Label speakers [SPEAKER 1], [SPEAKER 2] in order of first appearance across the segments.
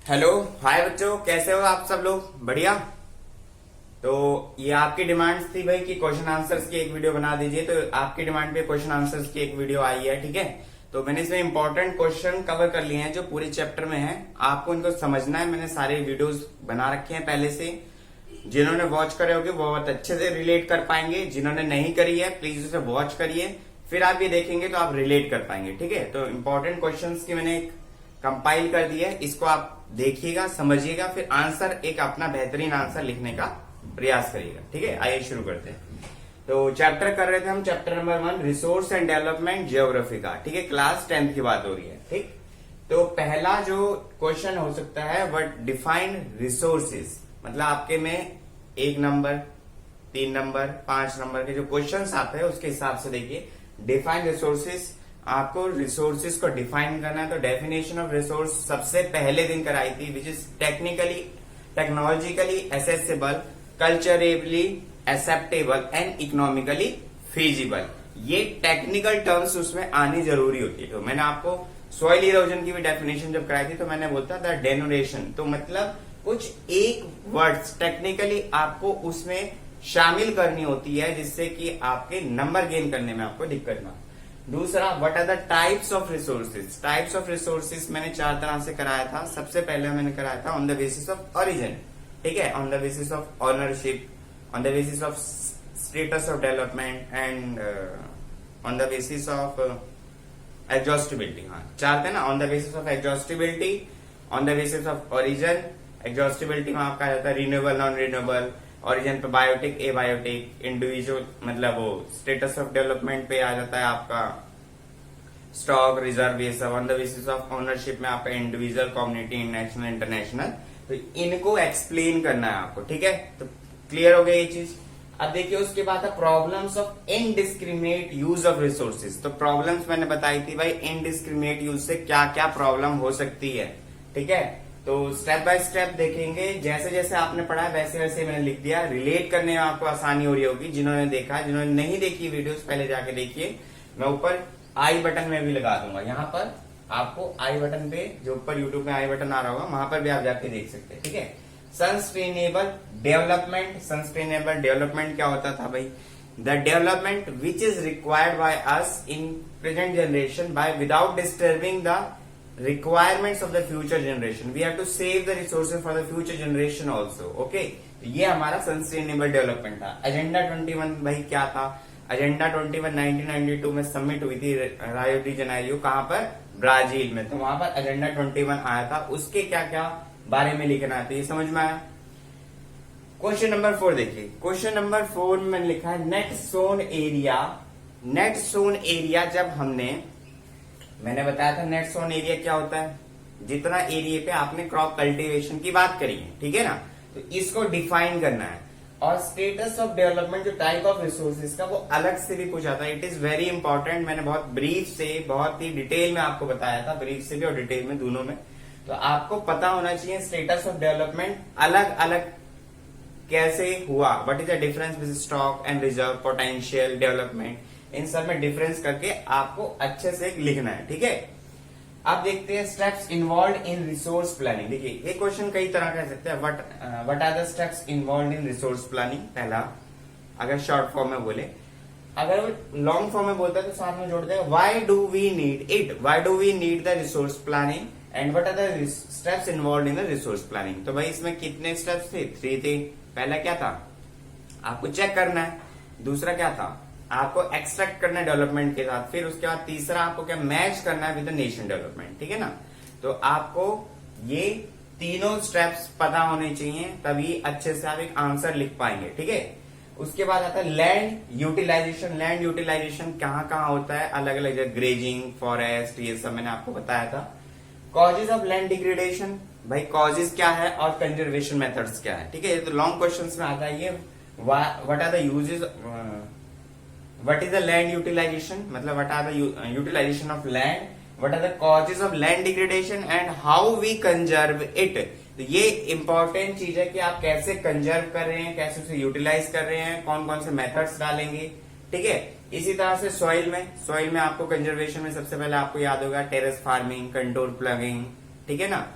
[SPEAKER 1] Hello hi बच्चों, कैसे हो आप सब लोग? बढ़िया। तो ये आपकी डिमांड्स थी भाई कि क्वेश्चन आंसर्स की एक वीडियो बना दीजिए, तो आपकी डिमांड पे क्वेश्चन आंसर्स की एक वीडियो आई है। ठीक है, तो मैंने इसमें इंपॉर्टेंट क्वेश्चन कवर कर लिए हैं जो पूरे चैप्टर में है। आपको इनको समझना है। मैंने सारे वीडियोस बना रखे हैं पहले से। जिन्होंने वॉच करे होगे वो बहुत अच्छे से रिलेट कर पाएंगे। जिन्होंने नहीं करी है प्लीज उसे वॉच करिए, फिर आप ये देखेंगे तो आप रिलेट कर पाएंगे। ठीक है, तो इंपॉर्टेंट क्वेश्चंस की मैंने कंपाइल कर दिया है, इसको आप देखिएगा, समझिएगा, फिर आंसर एक अपना बेहतरीन आंसर लिखने का प्रयास करिएगा। ठीक है, आइए शुरू करते हैं। तो चैप्टर कर रहे थे हम, chapter number 1 resource and development geography का। ठीक है, क्लास 10th की बात हो रही है। ठीक, तो पहला जो क्वेश्चन हो सकता है वट डिफाइन रिसोर्सेज, मतलब आपके में 1 नंबर 3 नंबर 5 नंबर के जो क्वेश्चंस आते हैं उसके हिसाब से देखिए। डिफाइन रिसोर्सेज, आपको रिसोर्सेज को डिफाइन करना है। तो डेफिनेशन ऑफ रिसोर्स सबसे पहले दिन कराई थी, which is technologically accessible, culturally acceptable and economically feasible. ये टेक्निकल टर्म्स उसमें आनी जरूरी होती है। तो मैंने आपको सॉइल इरोजन की भी डेफिनेशन जब कराई थी तो मैंने बोलता था डेनोरेशन, तो मतलब कुछ एक वर्ड्स टेक्निकली आपको उसमें शामिल करनी होती है जिससे कि आपके नंबर गेन करने में आपको दिक्कत ना। दूसरा, what are the types of resources. Types of resources मैंने 4 तरह से कराया था। सबसे पहले मैंने कराया था on the basis of origin, ठीक है, on the basis of ownership, on the basis of status of development and on the basis of exhaustibility. हाँ, 4 थे ना, on the basis of exhaustibility, on the basis of origin. Exhaustibility में आपका रहता है renewable, non renewable. Origin पे biotic, abiotic. Individual मतलब वो स्टेटस ऑफ डेवलपमेंट पे आ जाता है आपका स्टॉक, रिजर्व, ये सब। On the basis of ownership में आपका इंडिविजुअल, कम्युनिटी, नेशनल, इंटरनेशनल। तो इनको एक्सप्लेन करना है आपको। ठीक है, तो क्लियर हो गया ये चीज। अब देखिए उसके बाद है problems of indiscriminate use of resources. तो प्रॉब्लम्स मैंने बताई थी भाई, इनडिस्क्रिमिनेट यूज से क्या क्या प्रॉब्लम हो सकती है। ठीक है, तो स्टेप बाय स्टेप देखेंगे, जैसे जैसे आपने पढ़ा है वैसे वैसे मैंने लिख दिया। रिलेट करने में आपको आसानी हो रही होगी। जिन्होंने देखा, जिन्होंने नहीं देखी वीडियोस पहले जाके देखिए। मैं ऊपर आई बटन में भी लगा दूंगा, यहाँ पर आपको आई बटन पे, जो ऊपर यूट्यूब में आई बटन आ रहा होगा वहां पर भी आप जाके देख सकते हैं। ठीक है, सस्टेनेबल डेवलपमेंट। सस्टेनेबल डेवलपमेंट क्या होता था भाई? The development which is required by us in present generation by without disturbing the requirements of the future generation. We have to save the resources for the future generation also. Okay, ये हमारा sustainable development था। Agenda 21 भाई क्या था? Agenda 21 1992 में submit हुई थी रायो डी जेनेरियो, कहां पर? ब्राजील में। तो वहां पर एजेंडा 21 आया था, उसके क्या क्या बारे में लिखना है, तो ये समझ में आया। क्वेश्चन नंबर 4 देखिए। क्वेश्चन नंबर 4 में मैंने लिखा है net sown area. Net sown area जब मैंने बताया था नेट सोन एरिया क्या होता है? जितना एरिया पे आपने क्रॉप कल्टीवेशन की बात करी है, ठीक है ना, तो इसको डिफाइन करना है। और स्टेटस ऑफ डेवलपमेंट, जो टाइप ऑफ रिसोर्सेज का, वो अलग से भी पूछा था। It is very important. मैंने बहुत ब्रीफ से, बहुत ही डिटेल में आपको बताया था, ब्रीफ से भी और डिटेल में, दोनों में। तो आपको पता होना चाहिए स्टेटस ऑफ डेवलपमेंट अलग अलग कैसे हुआ। What is the difference with stock and reserve, potential, development, इन सब में डिफरेंस करके आपको अच्छे से लिखना है। ठीक है, अब देखते हैं steps involve in resource planning. देखिए ये क्वेश्चन कई तरह कह सकते हैं। What are the steps involve in resource planning, पहला, अगर शॉर्ट फॉर्म में बोले। अगर वो लॉन्ग फॉर्म में बोलता है तो साथ में जोड़ दे why do we need it, why do we need the resource planning and what are the steps involve in the resource planning. तो भाई इसमें कितने स्टेप्स थे? 3 थे। पहला क्या था? आपको चेक करना है। दूसरा क्या था? आपको एक्सट्रैक्ट करना है डेवलपमेंट के साथ। फिर उसके बाद तीसरा आपको क्या? मैच करना है विद द नेशन डेवलपमेंट। ठीक है ना, तो आपको ये तीनों स्टेप्स पता होने चाहिए, तभी अच्छे से आप एक आंसर लिख पाएंगे। ठीक है, उसके बाद आता है लैंड यूटिलाइजेशन। लैंड यूटिलाइजेशन कहाँ कहाँ होता है? अलग अलग जगह, ग्रेजिंग, फॉरेस्ट, ये सब मैंने आपको बताया था। कॉजेज ऑफ लैंड डिग्रेडेशन, भाई कॉजेज क्या है और कंजर्वेशन मेथड्स क्या है। ठीक है, ये तो लॉन्ग क्वेश्चन में आता है। ये what are the uses, what is the land utilization, मतलब what are the utilization of land, what are the causes of land degradation and how we conserve it। तो ये इंपॉर्टेंट चीज है कि आप कैसे कंजर्व कर रहे हैं, कैसे उसे यूटिलाइज कर रहे हैं, कौन कौन से मेथड्स डालेंगे। ठीक है, इसी तरह से सॉइल में आपको कंजर्वेशन में सबसे पहले आपको याद होगा टेरेस फार्मिंग, कंटूर प्लगिंग, ठीक है ना।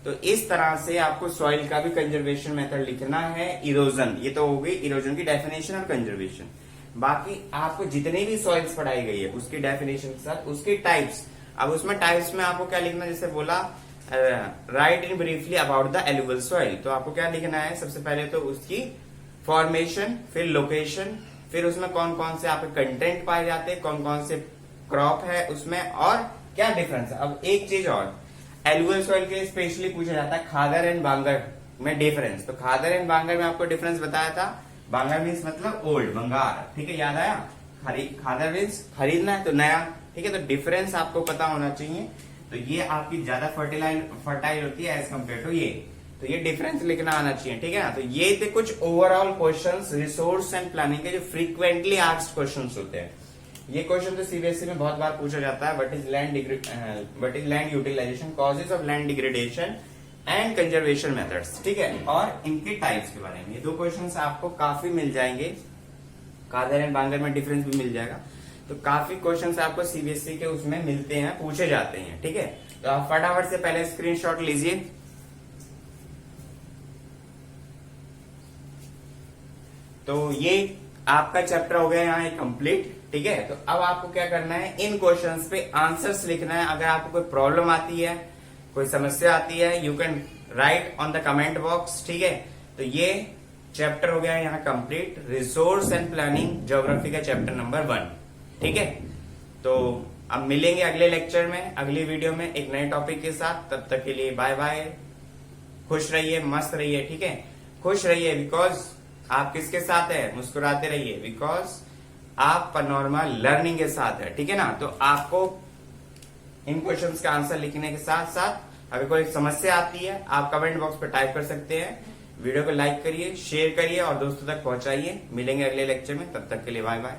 [SPEAKER 1] तो इस तरह से आपको सॉइल का भी कंजर्वेशन मेथड लिखना है। इरोजन, ये तो हो गई इरोजन की डेफिनेशन और कंजर्वेशन। बाकी आपको जितनी भी सॉइल्स पढ़ाई गई है उसकी डेफिनेशन के साथ उसकी टाइप्स। अब उसमें टाइप्स में आपको क्या लिखना है, जैसे बोला right in briefly about the alluvial soil, तो आपको क्या लिखना है, सबसे पहले तो उसकी फॉर्मेशन, फिर लोकेशन, फिर उसमें कौन कौन से आपके कंटेंट पाए जाते हैं, कौन कौन से क्रॉप है उसमें, और क्या डिफरेंस है। अब एक चीज और, एलुवियल सॉइल के स्पेशली पूछा जाता है खादर एंड बांगर में डिफरेंस। तो खादर एंड बांगर में आपको डिफरेंस बताया था। बांगर मीन्स मतलब ओल्ड, बंगार, ठीक है, याद आया। खादर मीन्स खरीदना है तो नया, ठीक है। तो डिफरेंस आपको पता होना चाहिए। तो ये आपकी ज्यादा फर्टाइल होती है एज कम्पेयर टू ये, तो ये डिफरेंस लिखना आना चाहिए, ठीक है ना। तो ये थे कुछ overall questions resource and planning के जो फ्रीक्वेंटली आस्क्ड क्वेश्चंस होते हैं। ये क्वेश्चन तो सीबीएसई में बहुत बार पूछा जाता है। What is land utilisation, causes of land degradation and conservation methods, ठीक है, और इनके टाइप्स के बारे में। ये दो क्वेश्चंस आपको काफी मिल जाएंगे। खादर एंड बांगर में डिफरेंस भी मिल जाएगा। तो काफी क्वेश्चंस आपको सीबीएसई के उसमें मिलते हैं, पूछे जाते हैं, ठीक है। तो आप फटाफट से पहले स्क्रीनशॉट लीजिए। तो ये आपका चैप्टर हो गया यहाँ कंप्लीट, ठीक है। तो अब आपको क्या करना है, इन क्वेश्चंस पे आंसर्स लिखना है। अगर आपको कोई प्रॉब्लम आती है, कोई समस्या आती है, you can write on the comment box, ठीक है। तो ये चैप्टर हो गया यहाँ complete, resource and planning geography का चैप्टर नंबर 1, ठीक है। तो अब मिलेंगे अगले लेक्चर में, अगली वीडियो में एक नए टॉपिक के साथ। तब तक के लिए बाय बाय, खुश रहिए, मस्त रहिए, ठीक है। खुश रहिए बिकॉज आप किसके साथ है, मुस्कुराते रहिए बिकॉज आप नॉर्मल लर्निंग के साथ है, ठीक है ना। तो आपको इन क्वेश्चंस का आंसर लिखने के साथ साथ अगर कोई समस्या आती है आप कमेंट बॉक्स पर टाइप कर सकते हैं। वीडियो को लाइक करिए, शेयर करिए और दोस्तों तक पहुंचाइए। मिलेंगे अगले लेक्चर में, तब तक के लिए बाय बाय।